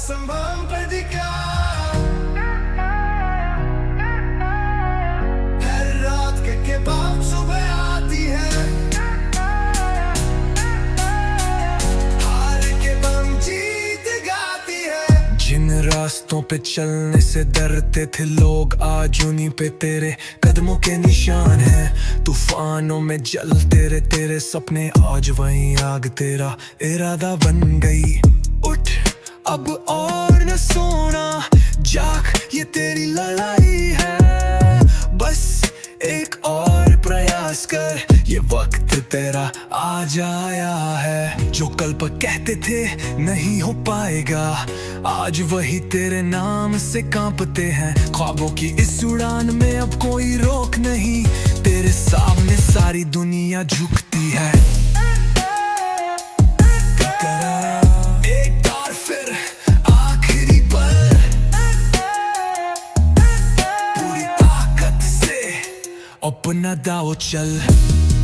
असंभव प्रतिज्ञा हर रात के बाद सुबह आती है, हार के बम जीत गाती है। जिन रास्तों पे चलने से डरते थे लोग, आज उन्हीं पे तेरे कदमों के निशान हैं। तूफानों में जलते रहे तेरे सपने, आज वही आग तेरा इरादा बन गई। उठ अब और न सोना, जाग ये तेरी लड़ाई है। बस एक और प्रयास कर, ये वक्त तेरा आज आया है। जो कल पर कहते थे नहीं हो पाएगा, आज वही तेरे नाम से कांपते हैं। ख्वाबों की इस उड़ान में अब कोई रोक नहीं, तेरे सामने सारी दुनिया झुकती है। एक बार फिर आखिरी पल, पूरी ताकत से अपना दाव चल।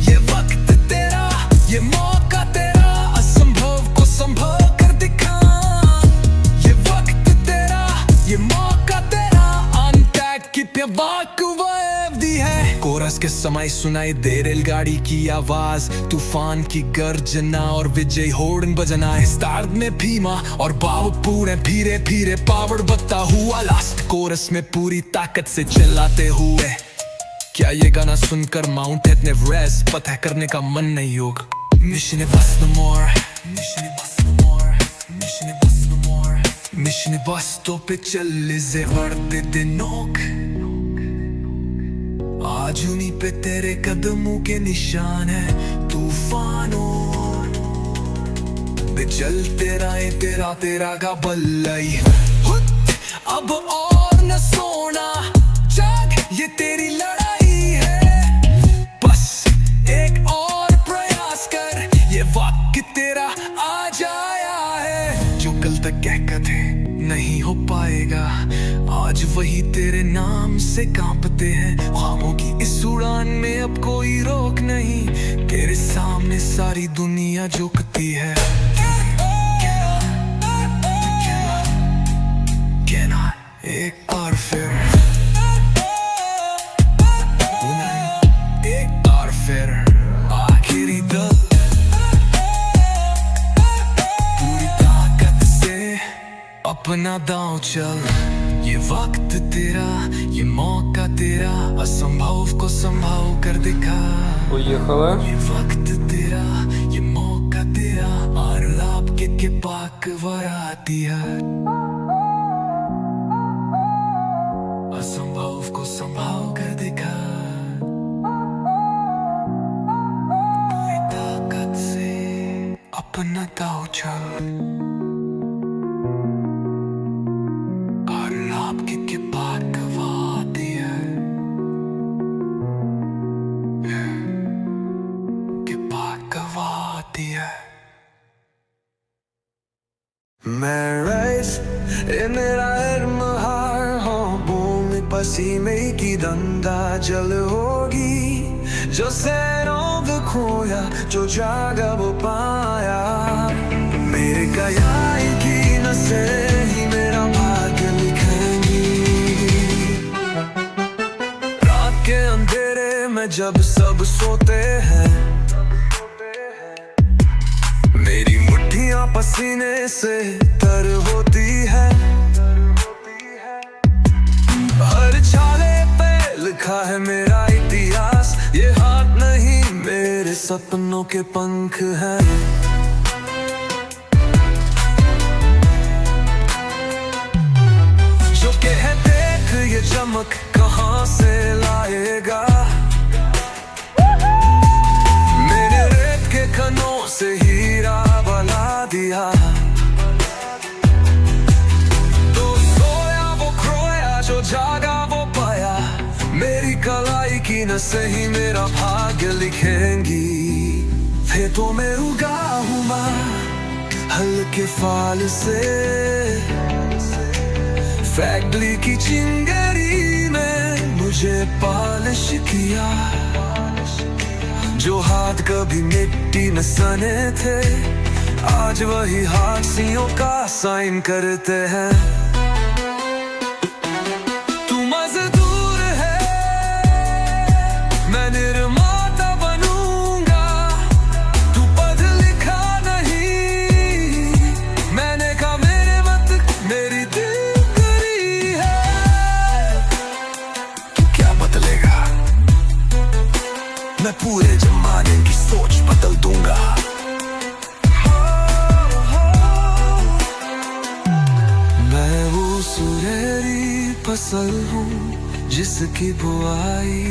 ये वक्त तेरा, ये मौका तेरा, असंभव को संभव कर दिखा। ये वक्त तेरा, ये मौका तेरा, अनटैग की वाकवाब दी है। कोरस के समय सुनाई दे रेलगाड़ी की आवाज, तूफान की गर्जना और विजय हॉर्न बजना है। स्टार्ट में भीमा और बाव पूरे धीरे धीरे पावर बढ़ता हुआ, लास्ट कोरस में पूरी ताकत से चिल्लाते हुए। क्या ये गाना सुनकर माउंट एवरेस्ट फतह करने का मन नहीं होगा? Mission impossible more, mission impossible more, mission impossible more, mission impossible पे चल से बढ़ते दिनों, आज उन्हीं पे तेरे कदमों के निशान है। तूफानों पे चलते रहे तेरा तेरा का बल्लाई। अब और न सोना, जाग ये तेरी लड़ाई है। बस एक और प्रयास कर, ये वक्त तेरा आज आया है। जो कल तक कहते थे नहीं हो पाएगा, आज वही तेरे नाम से कांपते हैं। ख्वाबों की इस उड़ान में अब कोई रोक नहीं, तेरे सामने सारी दुनिया झुकती है। एक बार फिर, एक बार फिर आखिरी दल, पूरी ताकत से अपना दांव चल। ये वक्त तेरा, ये मौका तेरा, असंभव को संभव कर दिखा। Поїхали. ये वक्त तेरा, ये मौका तेरा, और लाभ के पाक वराती है। असंभव को संभव कर दिखा, पूरी ताकत से अपना दांव चल। Memorize in that भूमि पसीने की दंदा जल होगी। जो सैरों को खोया, जो जागा वो पाया। मेरे कयाई की नसें ही मेरा भाग्य लिखेंगी। रात के अंधेरे में जब सब सोते हैं, मेरी मुट्ठियां पसीने से तर होती है। हर छाले पे लिखा है मेरा इतिहास, ये हाथ नहीं मेरे सपनों के पंख हैं। जो कहे देख ये चमक कहां से लाएगा, मेरे रेत के खनों से हीरा बना दिया। तो सोया वो खोया, जो जागा वो पाया। मेरी कलाई की नसें ही मेरा भाग्य लिखेंगी। खेतों में उगा हूँ मैं हल्के फाल से, फैक्ट्री की चिंगारी में मुझे पॉलिश किया। जो हाथ कभी मिट्टी न सने थे, आज वही हासियों का साइन करते हैं। तू मजदूर है, मैं निर्माता बनूंगा। तू पढ़ लिखा नहीं, मैंने कहा मेरे वक्त मेरी दिल करी है। क्या बदलेगा? मैं पूरे जमाने की सोच बदल दूंगा। मैं वो सुनहरी फसल हूँ जिसकी बुआई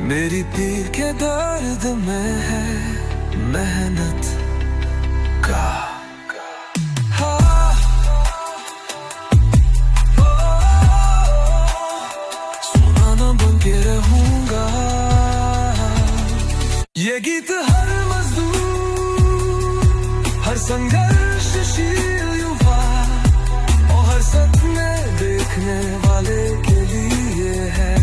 मेरी पीर के दर्द में है मेहनत का। सुनाना बन के रहूंगा ये गीत हर मजदूर, हर संघर्षशील युवा और हर सपने देखने वाले के लिए है।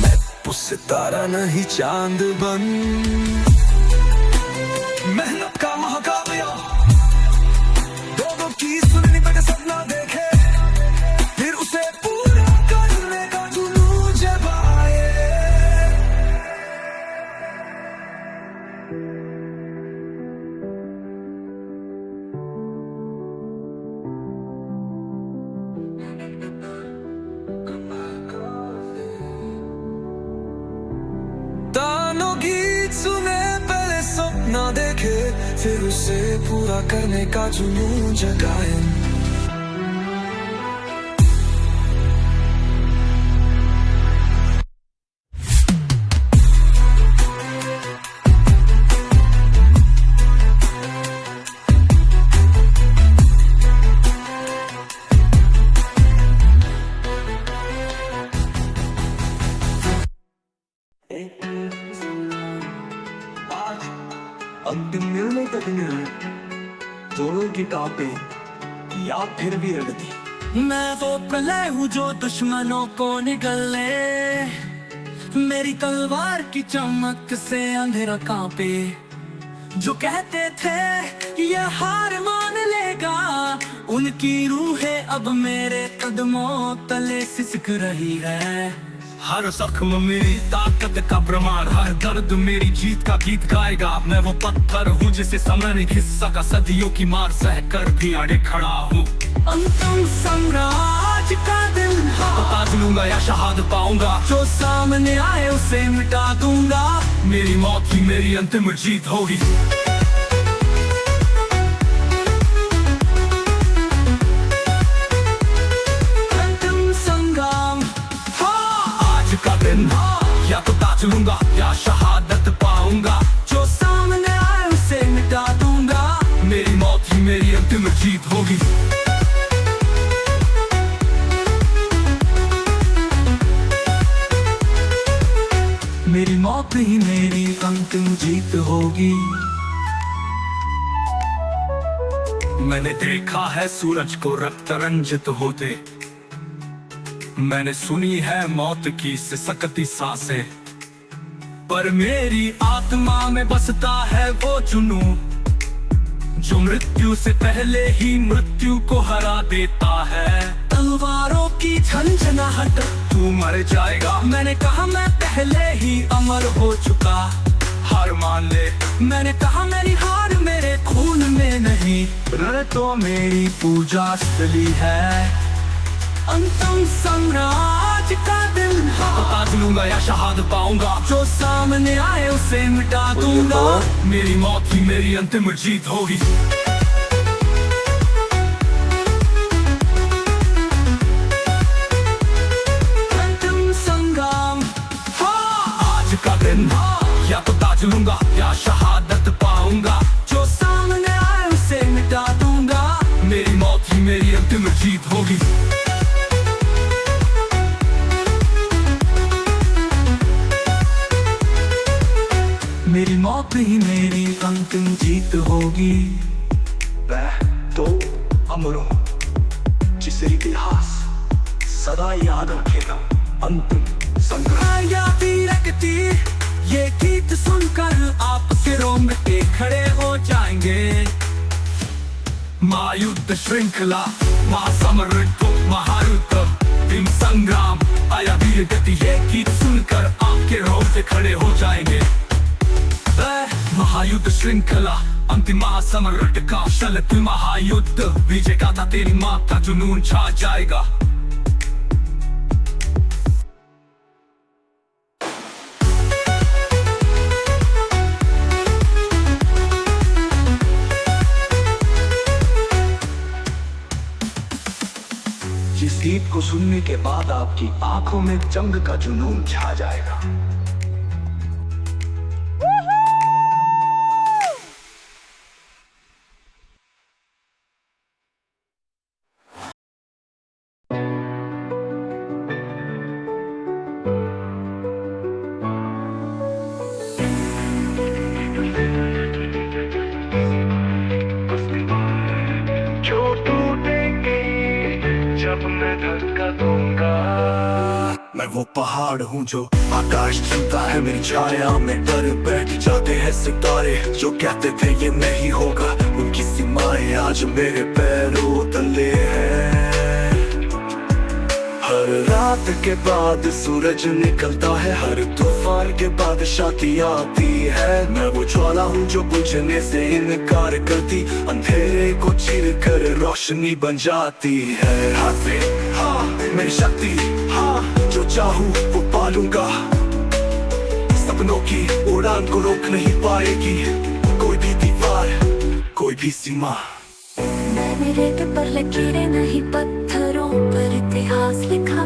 मैं वो सितारा नहीं चांद बन, मेहनत का महाकाव्य लोगों की सुननी पे सपना देखे, फिर उसे पूरा करने का जुनून जब आए। तानों गीत सुने पहले सपना देखे, फिर उसे पूरा करने का जुनून जगाए। अंतिम निर्णय का दिन है, दोनों की टापें या फिर भी रगती। मैं वो प्रलय हूँ जो दुश्मनों को निगले, मेरी तलवार की चमक से अंधेरा कांपे। जो कहते थे ये हार मान लेगा, उनकी रूहें अब मेरे कदमों तले सिसक रही है। हर जख्म मेरी ताकत का प्रमाण, हर दर्द मेरी जीत का गीत गाएगा। मैं वो पत्थर हूँ जिसे समय ने घिस सका, सदियों की मार सह कर भी आड़े खड़ा हूँ। अंतिम साम्राज्य का दिन तो ताज लूंगा या शहादत पाऊंगा, जो सामने आए उसे मिटा दूंगा। मेरी मौत ही मेरी अंतिम जीत होगी। या तो ताज लूंगा या शहादत पाऊंगा, जो सामने आए उसे मिटा दूंगा। मेरी मौत ही मेरी अंतिम जीत होगी। मेरी मौत ही मेरी अंतिम जीत होगी। मैंने देखा है सूरज को रक्त रंजित होते, मैंने सुनी है मौत की सिसकती सांसें, पर मेरी आत्मा में बसता है वो जुनून जो मृत्यु से पहले ही मृत्यु को हरा देता है। तलवारों की झंझनाहट, तू मर जाएगा, मैंने कहा मैं पहले ही अमर हो चुका। हार मान ले, मैंने कहा मेरी हार मेरे खून में नहीं, तो मेरी पूजा स्थली है। अंतिम साम्राज्य का दिन तो ताज लूंगा या शहादत पाऊंगा, जो सामने आए उसे मिटा दूंगा। मेरी मौत ही मेरी अंतिम जीत होगी। अंतिम संग्राम आज का दिन, या तो ताज लूंगा या शहादत पाऊंगा, जो सामने आए उसे मिटा दूंगा। मेरी मौत ही मेरी अंतिम जीत होगी। मेरी मौत ही मेरी अंतिम जीत होगी। मैं तो अमर हूं जिसे इतिहास सदा याद रखेगा। अंतिम संग्राम या भी रखती ये गीत सुनकर आपके रोंगटे खड़े हो जाएंगे। महायुद्ध श्रृंखला, महासमर, महायुद्ध, भीम संग्राम, आया वीर गति। ये गीत सुनकर आपके रोंगटे खड़े हो जाएंगे। महायुद्ध श्रृंखला, अंतिम महासमर का शलत महायुद्ध, विजय गाथा तेरी माँ का जुनून छा जाएगा। जिस गीत को सुनने के बाद आपकी आंखों में जंग का जुनून छा जाएगा। मैं वो पहाड़ हूँ जो आकाश छूता है, मेरी छाया में डर बैठ जाते हैं सितारे। जो कहते थे ये नहीं होगा, उनकी सीमाएं आज मेरे पैरों तले हैं। हर रात के बाद सूरज निकलता है, हर तूफान के बाद शांति आती है। मैं वो ज्वाला हूँ जो बुझने से इनकार करती, अंधेरे को चीर कर रोशनी बन जाती है। हाथे हाँ मेरी शक्ति, हाँ जो चाहूँ वो पालूंगा। सपनों की उड़ान को रोक नहीं पाएगी कोई भी दीवार, कोई भी सीमा। मैंने रेत पर लकीरें नहीं पत्थरों पर इतिहास लिखा।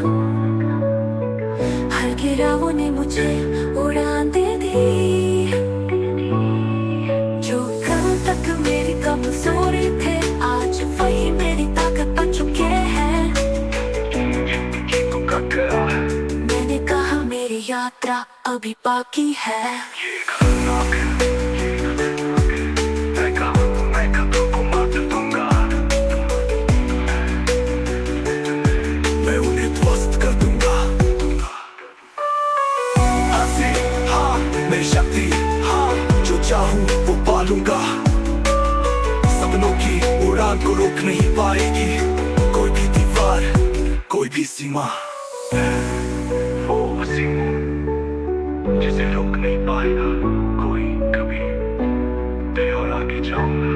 हर गिरावों ने मुझे उड़ान दे दी। जो कल तक मेरी कमजोरी थे, आज वही मेरी ताकत बन चुके हैं। मैंने कहा मेरी यात्रा अभी बाकी है। मैं उन्हें ध्वस्त कर दूंगा। हाँ मेरी शक्ति, हाँ जो चाहूँ वो पालूंगा। सपनों की उड़ान को रोक नहीं पाएगी कोई भी दीवार, कोई भी सीमा। वो असीम जिसे रोक नहीं पाएगा कोई कभी। और आगे जाऊंगा,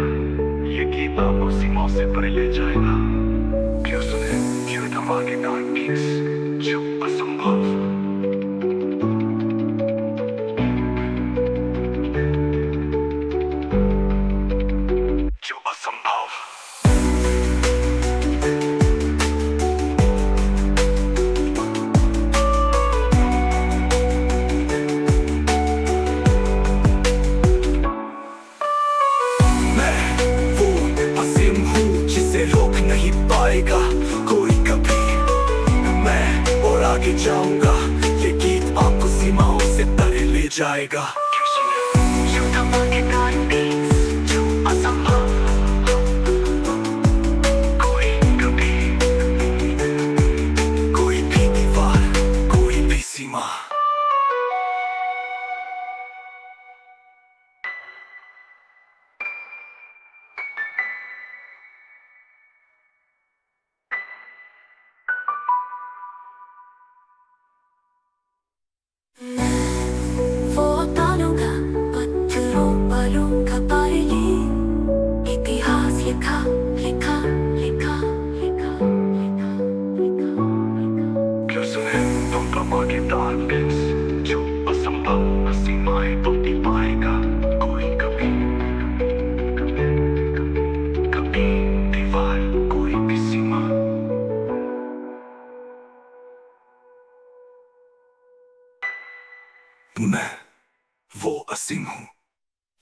ये गीत आपको सीमाओं से परे ले जाएगा। क्यों सुने, क्यों धमाकेदार गीत जो असंभव। कोई कभी। मैं और आगे जाऊंगा, ये गीत आपको सीमाओं से परे ले जाएगा। जो धमाकेदार बीट्स, जो असंभव। कोई कभी, कोई भी दीवार, कोई भी सीमा। मैं वो असीम हूँ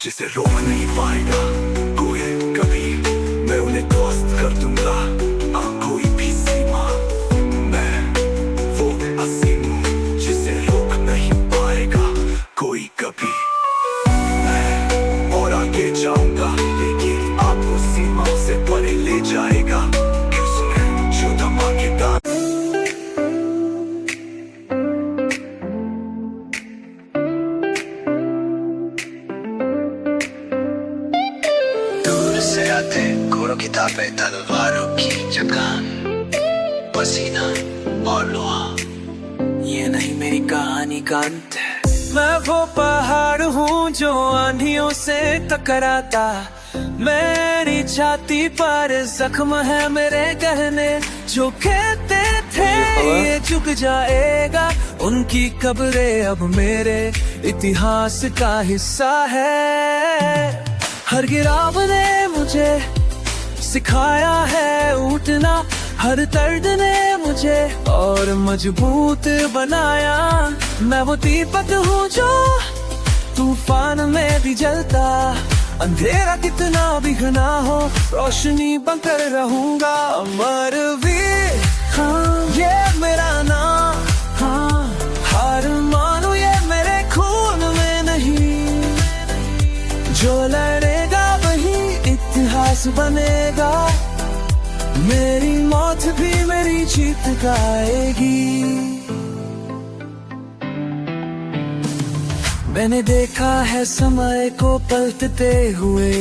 जिसे रोक नहीं पाएगा कोई कभी। मैं उन्हें ध्वस्त कर दूंगा कोई भी सीमा। मैं वो असीम हूँ जिसे रोक नहीं पाएगा कोई कभी। मैं और आगे जाऊंगा, लेकिन आपको सीमाओं से परे ले जाएगा। क्यों सुने जो धमाकेदार। झटकान, पसीना और लोहा, ये नहीं मेरी कहानी का अंत है। मैं वो पहाड़ हूँ जो आंधियों से टकराता, मेरी छाती पर जख्म है मेरे गहने। जो कहते थे ये झुक जाएगा, उनकी कब्रें अब मेरे इतिहास का हिस्सा है। हर गिराव ने मुझे सिखाया है उठना, हर दर्द ने मुझे और मजबूत बनाया। मैं वो दीपक हूँ जो तूफान में भी जलता, अंधेरा कितना भी घना हो रोशनी बनकर रहूंगा। अमर वीर, हाँ ये मेरा नाम, हाँ हार मानो ये मेरे खून में नहीं। जो लड़ेगा वही इतिहास बनेगा, मेरी मौत भी मेरी जीत गाएगी। मैंने देखा है समय को पलटते हुए,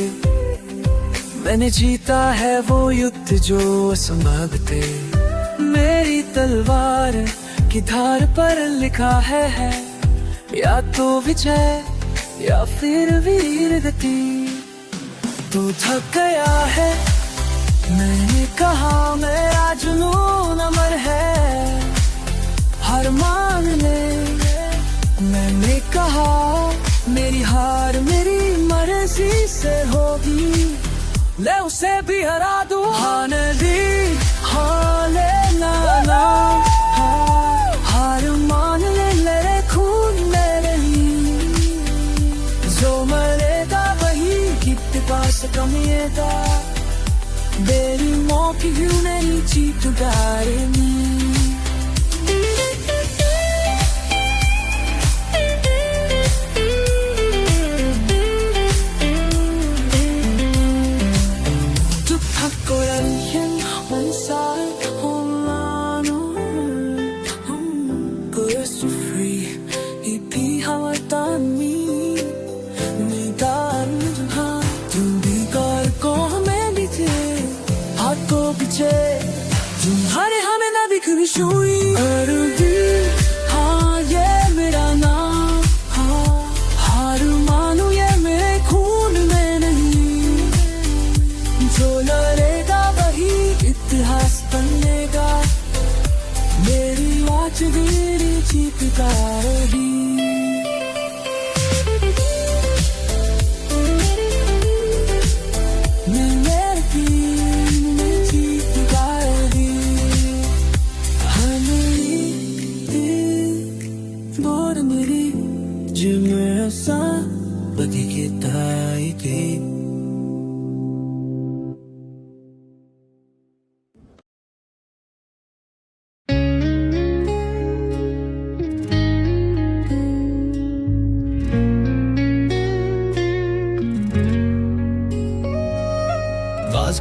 मैंने जीता है वो युद्ध जो असंभव थे। मेरी तलवार की धार पर लिखा है या तो विजय या फिर वीर गति। तू थक गया है, मैंने कहा मेरा जुनून अमर है। हार मान ले, मैंने कहा मेरी हार मेरी मर्जी से होगी। ले उसे भी हरा दूं, हाँ नदी हाँ ले ना, हाँ हार मान ले मेरे खून में नहीं। जो मरेगा वही कितने पास कमिएगा, मेरी मौत क्यों नहीं जीत गाएगी। तुम्हारे हमें ना भी कभी सुई हाँ ये मेरा नाम, हाँ हार मानो ये मेरे खून में नहीं। जो लड़ेगा वही इतिहास बनेगा, मेरी आवाज मेरी जीत गाएगी।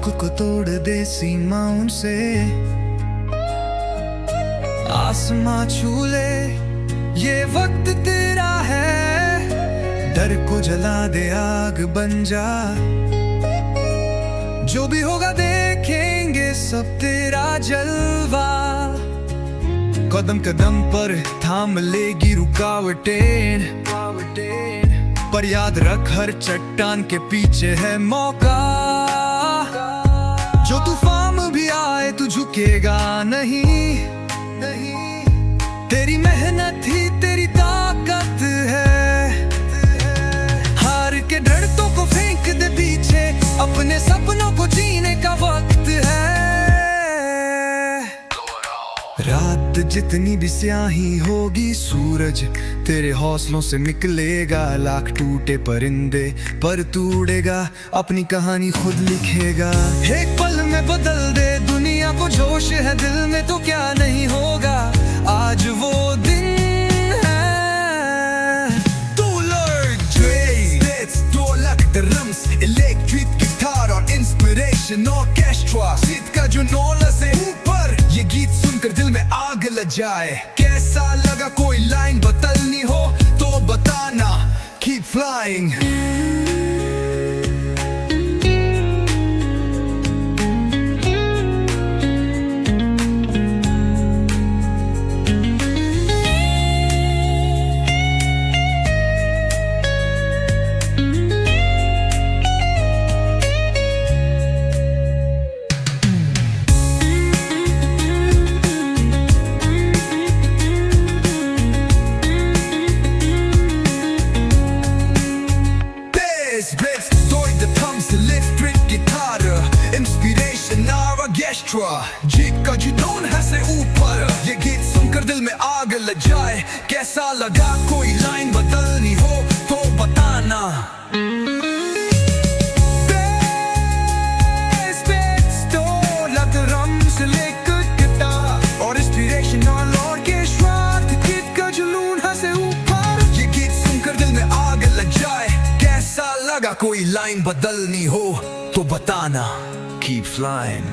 खुद को तोड़ दे सीमाओं से, आसमां छू ले ये वक्त तेरा है। डर को जला दे आग बन जा, जो भी होगा देखेंगे सब तेरा जलवा। कदम कदम पर थाम लेगी रुकावटें, पर याद रख हर चट्टान के पीछे है मौका। जो तूफान भी आए तू झुकेगा नहीं, तेरी मेहनत ही तेरी ताकत है। हार के डरतों को फेंक दे पीछे, अपने सपनों को जीने का वक्त है। रात जितनी भी स्याही होगी, सूरज तेरे हौसलों से निकलेगा। लाख टूटे परिंदे पर तू उड़ेगा, अपनी कहानी खुद लिखेगा। एक पल में बदल दे दुनिया को, जोश है दिल में तो क्या नहीं होगा। आज वो दिन है। तू लर्न Drums, ढोलक ड्रम्स, इलेक्ट्रिक गिटार और इंस्पिरेशन ऑर्केस्ट्रा। सीट का जो नौला से ऊपर, ये गीत सुनकर दिल में आग लग जाए। कैसा लगा? कोई लाइन बदलनी हो तो बताना। Keep flying। जीत का जुनून है से ऊपर। ये गीत सुनकर दिल में आग लग जाए, कैसा लगा? कोई लाइन बदलनी हो तो बताना। से लेकर गिटार और इंस्पिरेशन और लौट के श्वास, गीत का जुनून है से ऊपर। ये गीत सुनकर दिल में आग लग जाए, कैसा लगा? कोई लाइन बदलनी हो तो बताना। Keep flying.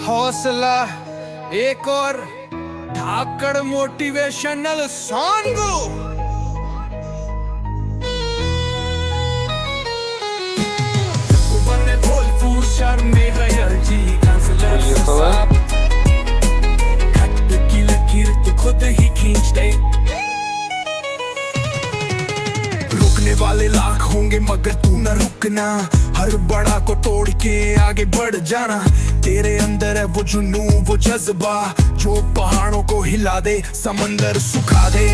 हौसला एक और धाकड़ मोटिवेशनल सॉन्ग। में जी कांसलर साहब, खत की लकीर तो खुद ही खींच दे। रुकने वाले लाख होंगे मगर तू न रुकना, हर बड़ा को तोड़ के आगे बढ़ जाना। तेरे अंदर है वो जुनून, वो जज्बा जो पहाड़ों को हिला दे, समंदर सुखा दे।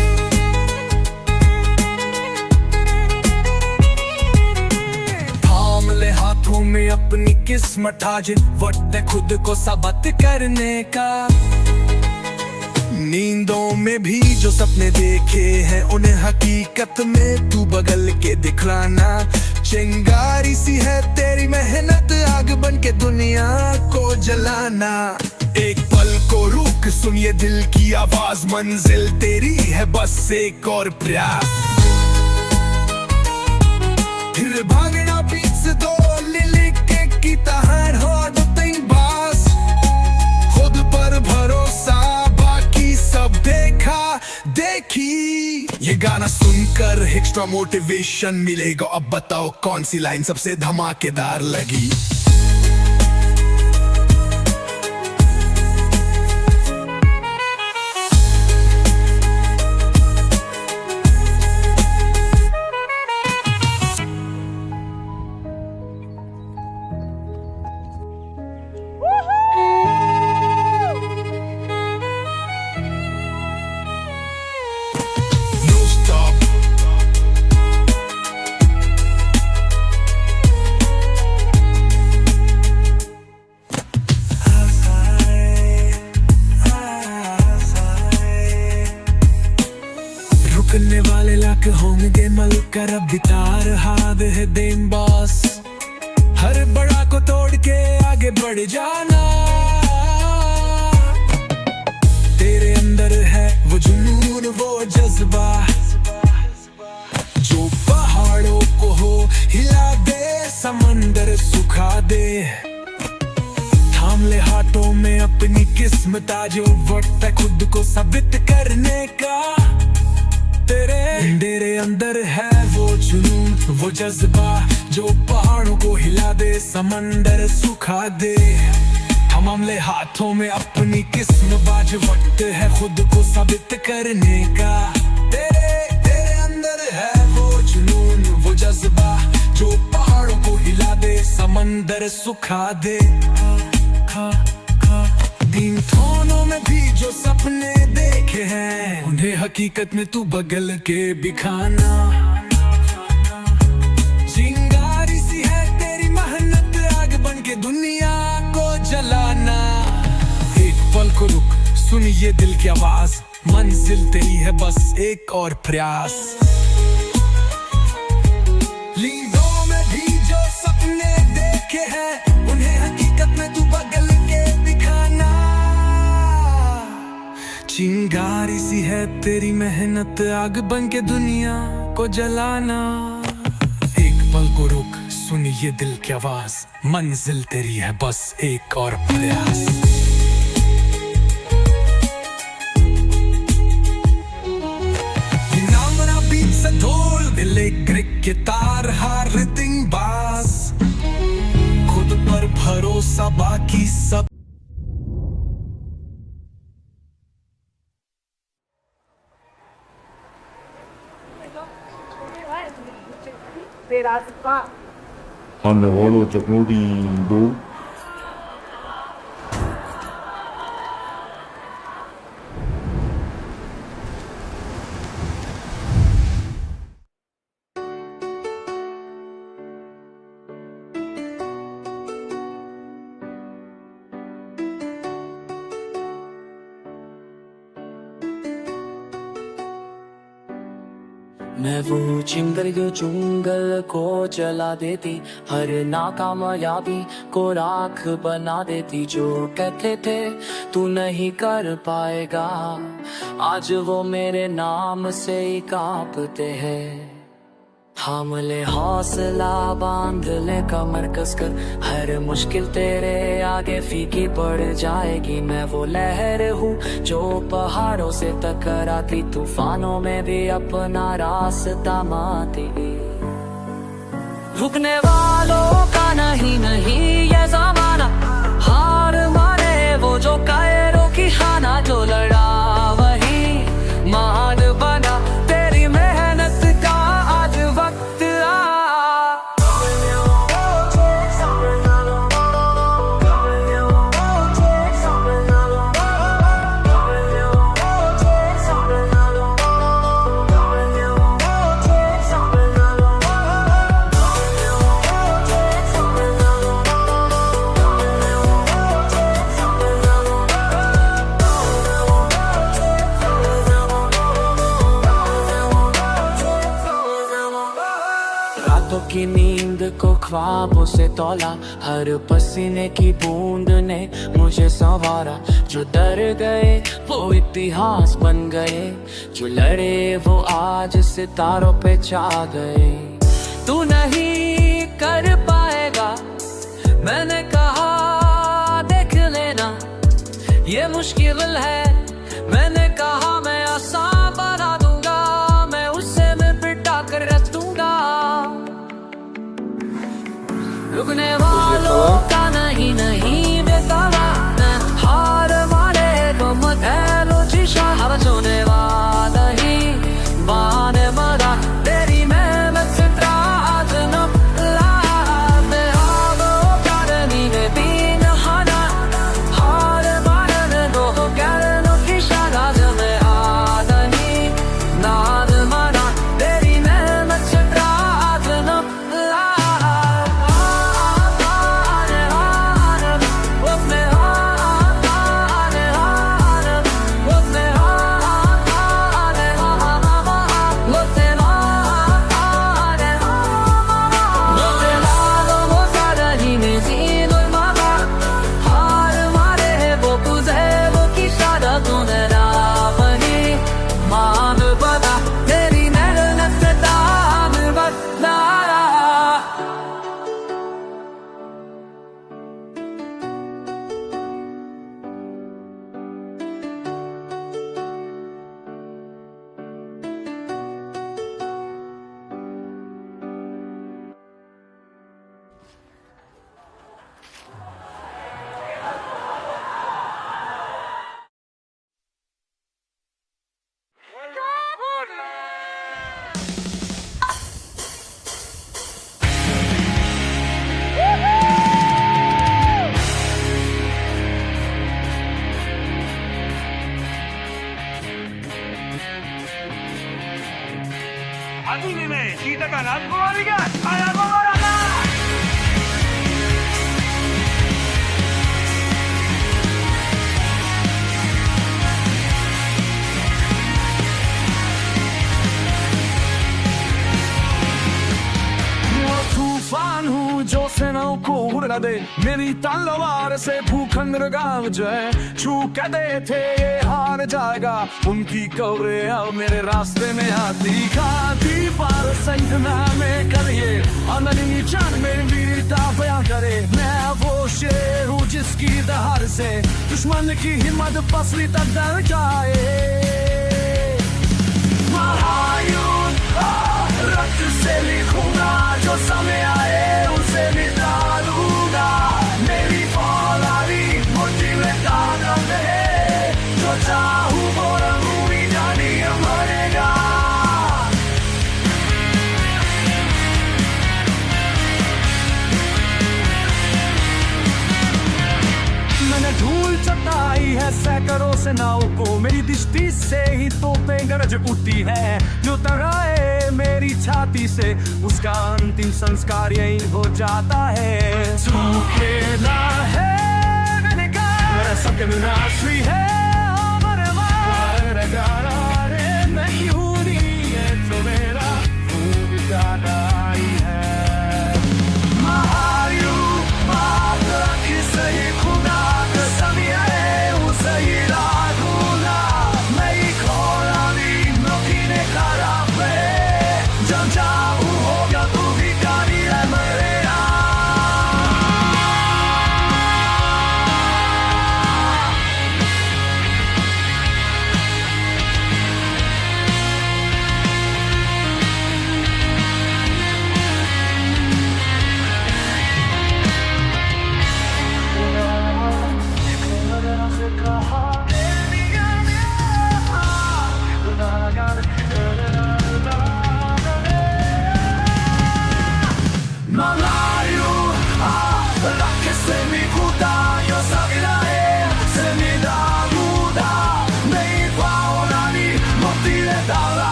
थाम ले हाथों में अपनी किस्मत, आज वक्त है खुद को साबित करने का। नींदों में भी जो सपने देखे हैं, उन्हें हकीकत में तू बदल के दिखलाना। चिंगारी सी है तेरी मेहनत, आग बन के दुनिया को जलाना। एक पल को रुक, सुनिए दिल की आवाज, मंजिल तेरी है बस एक और प्रयास। फिर भागना पीछे दो लिलिक की तहार हो दो तीन बास। खुद पर भरोसा, बाकी सब देखा देखी। ये गाना सुनकर एक्स्ट्रा मोटिवेशन मिलेगा। अब बताओ कौन सी लाइन सबसे धमाकेदार लगी? रुकने वाले लाख होंगे मलकर, अब बिता रहा है दिन बॉस। हर बड़ा को तोड़ के आगे बढ़ जाना। तेरे अंदर है वो जुनून, वो जज्बा जो पहाड़ों को हो हिला दे, समंदर सुखा दे। थाम ले हाथों में अपनी किस्मत, आज वक्त है खुद को साबित करने का। तेरे अंदर है वो जुनून, वो जज्बा जो पहाड़ों को हिला दे, समंदर सुखा दे। हम ले हाथों में अपनी किस्मत, आज वक्त है खुद को साबित करने का। तेरे अंदर है वो जुनून, वो जज्बा जो पहाड़ों को हिला दे, समंदर सुखा दे। दिन थोनों में भी जो सपने देखे हैं, उन्हें हकीकत में तू बगल के दिखाना। चिंगारी सी है तेरी मेहनत, आग बन के दुनिया को जलाना। एक पल को रुक, सुनिए दिल की आवाज, मंजिल तेरी है बस एक और प्रयास। नींदों में भी जो सपने देखे हैं, उन्हें हकीकत में तू बगल के दिखाना। चिंगारी सी है तेरी मेहनत, आग बन के दुनिया को जलाना। एक पल को रुक, सुनिए दिल की आवाज, मंजिल तेरी है बस एक और प्रयास। नामना बीच से ढोल दिले गिटार, हार रिदिंग बास। खुद पर भरोसा, बाकी सब Hanno voluto Clotilde. मैं वो चिंगल जो जंगल को जला देती, हर नाकामयाबी को राख बना देती। जो कहते थे तू नहीं कर पाएगा, आज वो मेरे नाम से ही कांपते हैं। हमले हौसला बांध ले कमर कसकर, हर मुश्किल तेरे आगे फीकी पड़ जाएगी। मैं वो लहर हूँ जो पहाड़ों से टकराती, तूफानों में भी अपना रास्ता माती। रुकने वालों का नहीं ये जमाना, हार माने वो जो कायरों की खाना। जो लड़ा वही महान बना, तेरी मेहनत का आज वक्त आ। रातों की नींद को ख्वाबों से तौला, हर पसीने की बूंद ने मुझे संवारा। जो डर गए वो इतिहास बन गए, जो लड़े वो आज सितारों पे छा गए। तू नहीं कर पाएगा, मैंने कहा देख लेना, ये मुश्किल है। मैंने कहा मैं आसान बना दूंगा, मैं उससे मैं पिटा कर रख दूंगा। रुकने वालों का नहीं बेतावा, मैं हार मारे तो मत है लोचिशा। हर सोने वाला ही बाने मरा, तेरी मेहनत से त्राज न ला। मैं हारो करनी में भी नहाना, हार मारने दो कहनो की शागाज। में आदनी नाद मरा, तेरी मेहनत से त्राज न ला। दे मेरी तलवार से भूखंड गाँव जाए। छू कहते थे ये हार जाएगा, उनकी कौरे अब मेरे रास्ते में आती। खाती पार संगना में करिए, अननी चांद में वीरता बयां करे। मैं वो शेर हूँ जिसकी दहाड़ से दुश्मन की हिम्मत पसली तक डर जाए। महायुद्ध रक्त से लिखूंगा, जो समय आए उसे मिटा लूंगा। मेरी फौलादी मुट्ठी में ताकत है, जो चाहूं वो रंगूंगी जानी मरेगा। मैंने धूल चटाई है सैकड़ों से नाव को, मेरी दृष्टि से ही तोपें गरज उठती है। जो तराए मेरी छाती से उसका अंतिम संस्कार यही हो जाता है। तू खेला है मैंने कहा, मेरा सबके विनाशी है मैं क्यों नहीं है तो मेरा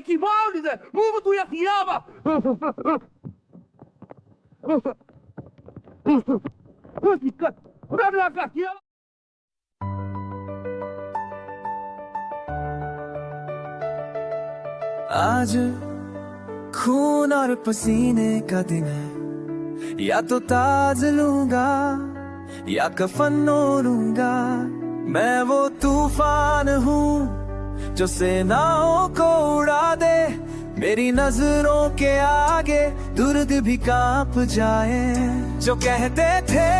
que mal, move tu e a fiaba. आज खून और पसीने का दिन है, या तो ताज लूंगा या कफन ओढ़ूंगा। मैं वो तूफान हूँ जो सेनाओं को उड़ा दे, मेरी नजरों के आगे दुर्ग भी कांप जाए। जो कहते थे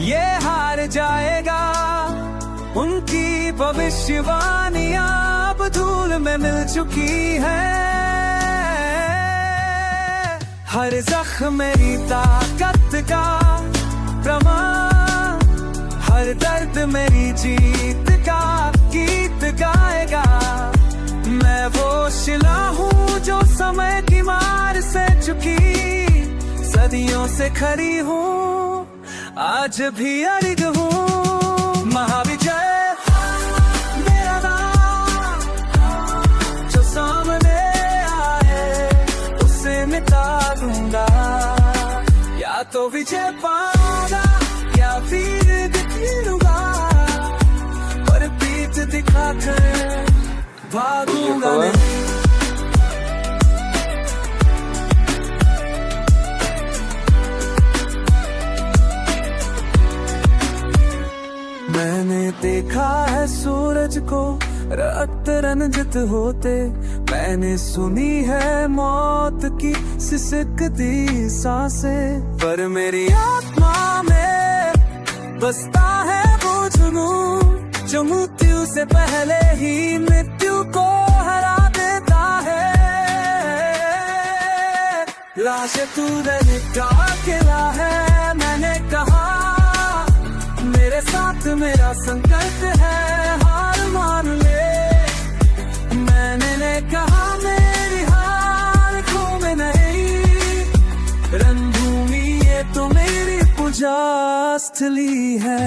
ये हार जाएगा, उनकी भविष्यवाणियां अब धूल में मिल चुकी है। हर जख्म मेरी ताकत का प्रमाण, हर दर्द मेरी जीत का गीत गाएगा। मैं वो शिला हूँ जो समय की मार से झुकी, सदियों से खड़ी हूँ, आज भी अड़िग हूँ। महाविजय मेरा नाम, जो सामने आए उसे मिटा दूंगा। या तो विजय पाऊंगा या फिर दिखूंगा, पर पीठ दिखाकर भागूंगा नहीं। मैंने देखा है सूरज को रक्त रंजित होते, मैंने सुनी है मौत की सिसकती सांसें, पर मेरी आत्मा में बसता है वो जुनून जो मृत्यु से पहले ही मृत्यु को हरा देता है। लाश तू का अकेला है, मैंने कहा मेरे साथ मेरा संकल्प है, हार मान ले। मैंने कहा मेरी हार खो में नहीं, रणभूमि ये तो मेरी पूजा स्थली है।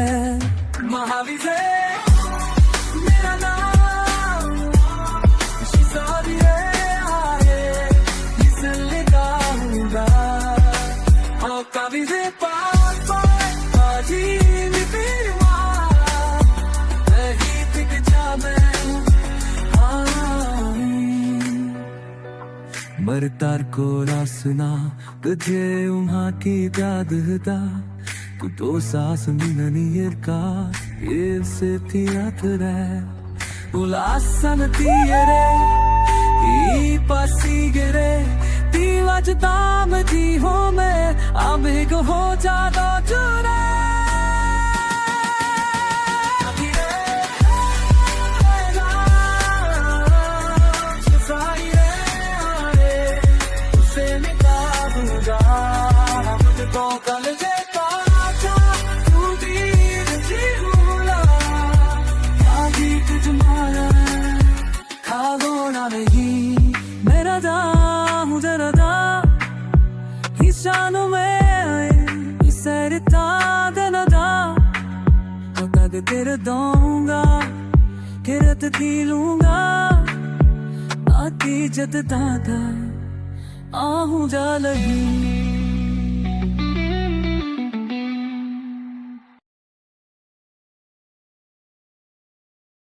महाविजय मेरा नाम, आए इसे लिखाऊंगा। और कविजय पास आजी मरतार को रासना तुझे उमा की गाददा, तू तो सास मिननियर का ये से थियातरे उलासन तीरे ई पासी गिरे ती वजदाम जी हो मैं आबिग हो जादा जुरे। मेरा दाम जरदा हिसानो में इसरता दनदा, तक तेरे दूंगा किरत की लूंगा। आती जद दादा आहूं जा लगी